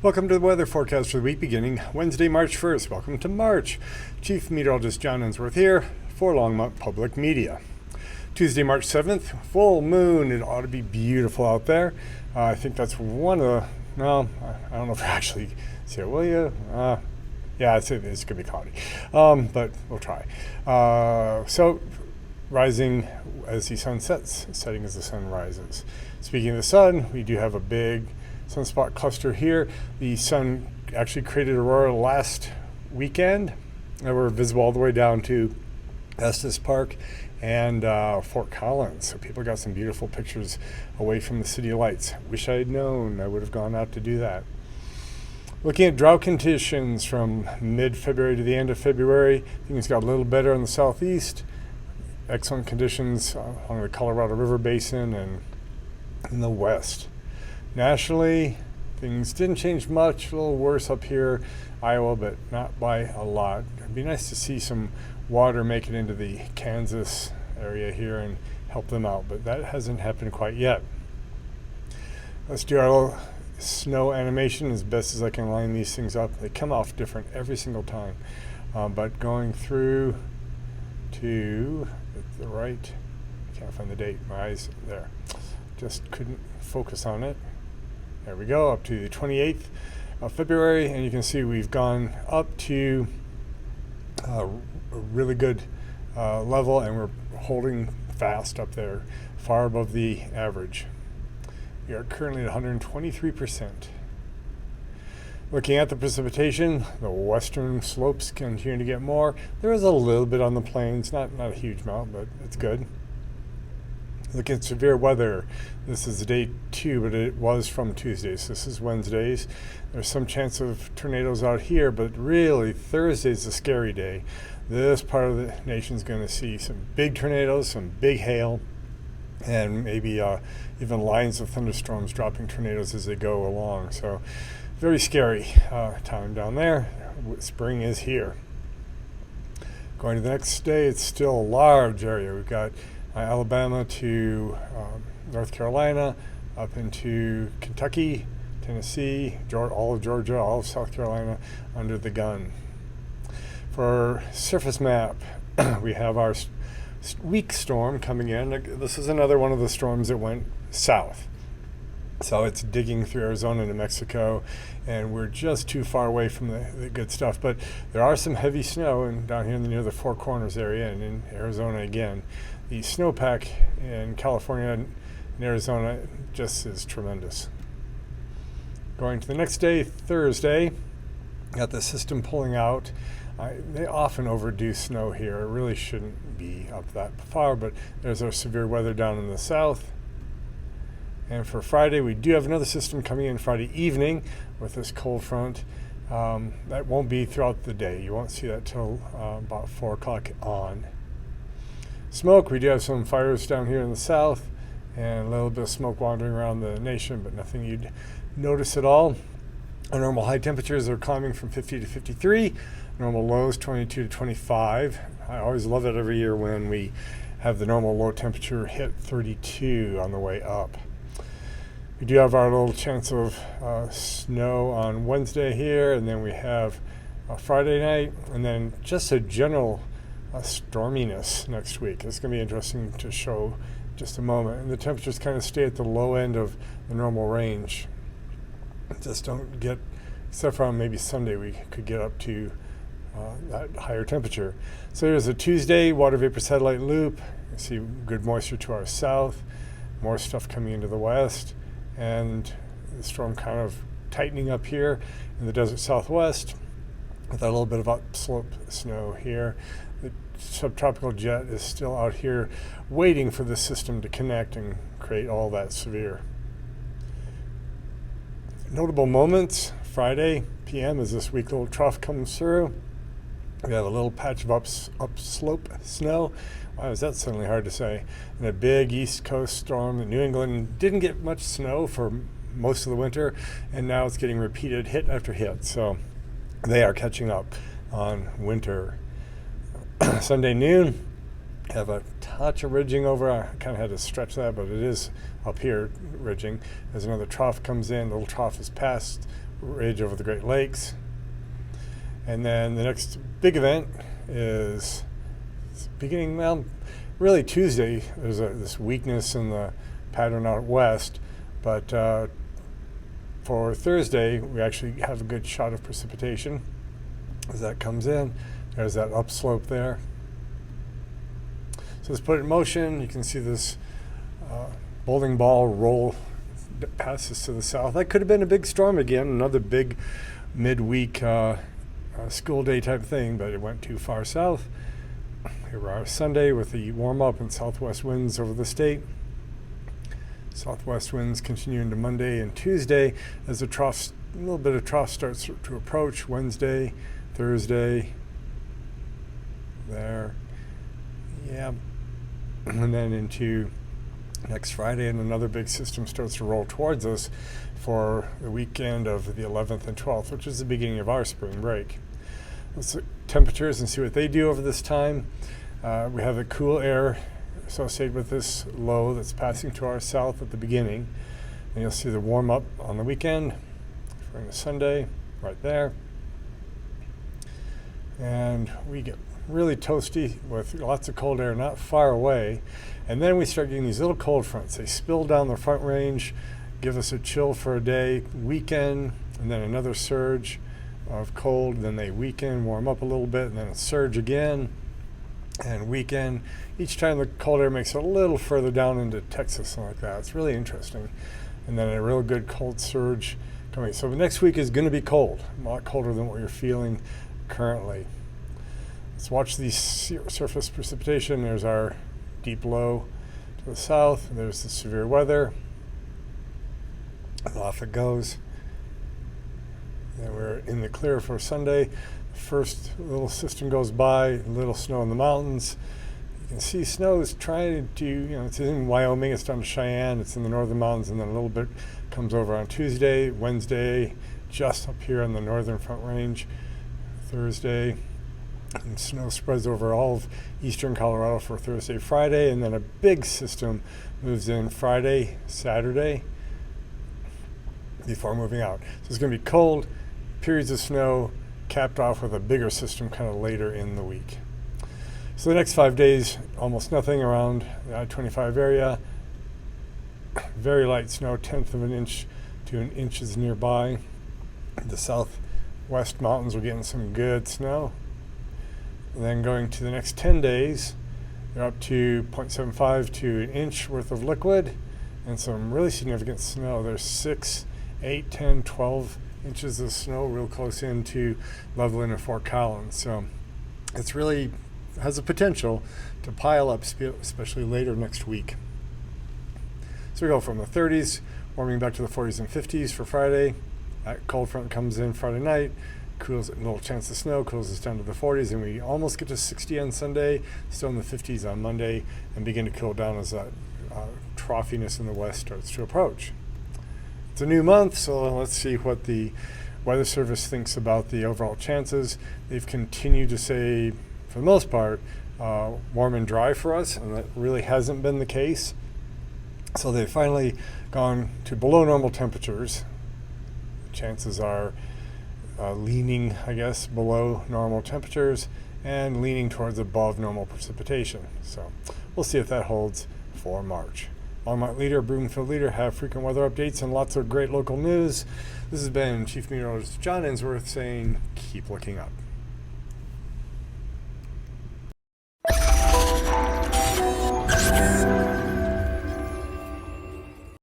Welcome to the weather forecast for the week beginning Wednesday, March 1st. Welcome to March. Chief Meteorologist John Ensworth here for Longmont Public Media. Tuesday, March 7th, full moon. It ought to be beautiful out there. I think that's one of the, no, I don't know if I actually see it, will you? Yeah, it's going to be cloudy, but we'll try. So rising as the sun sets, setting as the sun rises. Speaking of the sun, we do have a big sunspot cluster here. The sun actually created aurora last weekend. They were visible all the way down to Estes Park and Fort Collins. So people got some beautiful pictures away from the city lights. Wish I had known. I would have gone out to do that. Looking at drought conditions from mid-February to the end of February, things got a little better in the southeast. Excellent conditions along the Colorado River Basin and in the west. Nationally, things didn't change much, a little worse up here, Iowa, but not by a lot. It'd be nice to see some water make it into the Kansas area here and help them out, but that hasn't happened quite yet. Let's do our little snow animation as best as I can line these things up. They come off different every single time, but going through to the right, I can't find the date, my eyes there, just couldn't focus on it. There we go, up to the 28th of February, and you can see we've gone up to a really good level, and we're holding fast up there, far above the average. We are currently at 123%. Looking at the precipitation, the western slopes continue to get more. There is a little bit on the plains, not a huge amount, but it's good. Looking at severe weather, this is day 2, but it was from Tuesdays. This is Wednesdays. There's some chance of tornadoes out here, but really Thursday's a scary day. This part of the nation is going to see some big tornadoes, some big hail, and maybe even lines of thunderstorms dropping tornadoes as they go along. So very scary time down there. Spring is here. Going to the next day, it's still a large area. We've got Alabama to North Carolina, up into Kentucky, Tennessee, all of Georgia, all of South Carolina under the gun. For surface map, we have our weak storm coming in. This is another one of the storms that went south. So it's digging through Arizona and New Mexico, and we're just too far away from the good stuff. But there are some heavy snow down here near the Four Corners area and in Arizona again. The snowpack in California and Arizona just is tremendous. Going to the next day, Thursday, got the system pulling out. They often overdo snow here. It really shouldn't be up that far, but there's our severe weather down in the south. And for Friday, we do have another system coming in Friday evening with this cold front. That won't be throughout the day. You won't see that till about 4 o'clock on. Smoke, we do have some fires down here in the south and a little bit of smoke wandering around the nation, but nothing you'd notice at all. Our normal high temperatures are climbing from 50 to 53. Normal lows 22 to 25. I always love it every year when we have the normal low temperature hit 32 on the way up. We do have our little chance of snow on Wednesday here, and then we have Friday night, and then just a general storminess next week. It's going to be interesting to show just a moment. And the temperatures kind of stay at the low end of the normal range. Just don't get, except for on maybe Sunday, we could get up to that higher temperature. So here's a Tuesday water vapor satellite loop. You see good moisture to our south, more stuff coming into the west, and the storm kind of tightening up here in the desert southwest with a little bit of upslope snow here. The subtropical jet is still out here waiting for the system to connect and create all that severe. Notable moments, Friday p.m. as this weak little trough comes through. We have a little patch of upslope snow. Wow, is that suddenly hard to say? And a big east coast storm in New England. Didn't get much snow for most of the winter, and now it's getting repeated hit after hit. So they are catching up on winter. Sunday noon, have a touch of ridging over. I kind of had to stretch that, but it is up here ridging. As another trough comes in, the little trough is past ridge over the Great Lakes. And then the next big event is beginning, well, really Tuesday. There's this weakness in the pattern out west, but for Thursday, we actually have a good shot of precipitation as that comes in. There's that upslope there. So let's put it in motion. You can see this bowling ball roll that passes to the south. That could have been a big storm again, another big midweek school day type thing, but it went too far south. Here we are Sunday with the warm up and southwest winds over the state. Southwest winds continue into Monday and Tuesday as a little bit of trough starts to approach. Wednesday, Thursday, there, yeah, and then into next Friday, and another big system starts to roll towards us for the weekend of the 11th and 12th, which is the beginning of our spring break. Let's look at temperatures and see what they do over this time. We have the cool air associated with this low that's passing to our south at the beginning. And you'll see the warm up on the weekend, referring to Sunday, right there. And we get really toasty with lots of cold air not far away. And then we start getting these little cold fronts. They spill down the front range, give us a chill for a day, weekend, and then another surge of cold. Then they weaken, warm up a little bit, and then a surge again, and weekend. Each time the cold air makes it a little further down into Texas, something like that. It's really interesting. And then a real good cold surge coming. So the next week is going to be cold, a lot colder than what you're feeling currently. Let's watch the surface precipitation. There's our deep low to the south. There's the severe weather. And off it goes. And we're in the clear for Sunday. The first little system goes by, a little snow in the mountains. You can see snow is trying to, it's in Wyoming, it's down to Cheyenne, it's in the northern mountains, and then a little bit comes over on Tuesday, Wednesday, just up here on the northern front range, Thursday, and snow spreads over all of eastern Colorado for Thursday, Friday, and then a big system moves in Friday, Saturday, before moving out. So it's going to be cold, periods of snow, capped off with a bigger system kind of later in the week. So the next 5 days, almost nothing around the I-25 area. Very light snow, 1/10 of an inch to an inches nearby. The southwest mountains are getting some good snow. And then going to the next 10 days, they're up to 0.75 to an inch worth of liquid and some really significant snow. There's 6, 8, 10, 12 inches of snow real close into Loveland and Fort Collins. So it's really has the potential to pile up, especially later next week. So we go from the 30s, warming back to the 40s and 50s for Friday. That cold front comes in Friday night, cools, a little chance of snow, cools us down to the 40s, and we almost get to 60 on Sunday, still in the 50s on Monday, and begin to cool down as that troughiness in the west starts to approach. It's a new month, so let's see what the Weather Service thinks about the overall chances. They've continued to say, for the most part, warm and dry for us, and that really hasn't been the case. So they've finally gone to below normal temperatures. Chances are leaning, I guess, below normal temperatures and leaning towards above normal precipitation. So we'll see if that holds for March. Longmont Leader, Broomfield Leader have frequent weather updates and lots of great local news. This has been Chief Meteorologist John Ensworth saying, keep looking up.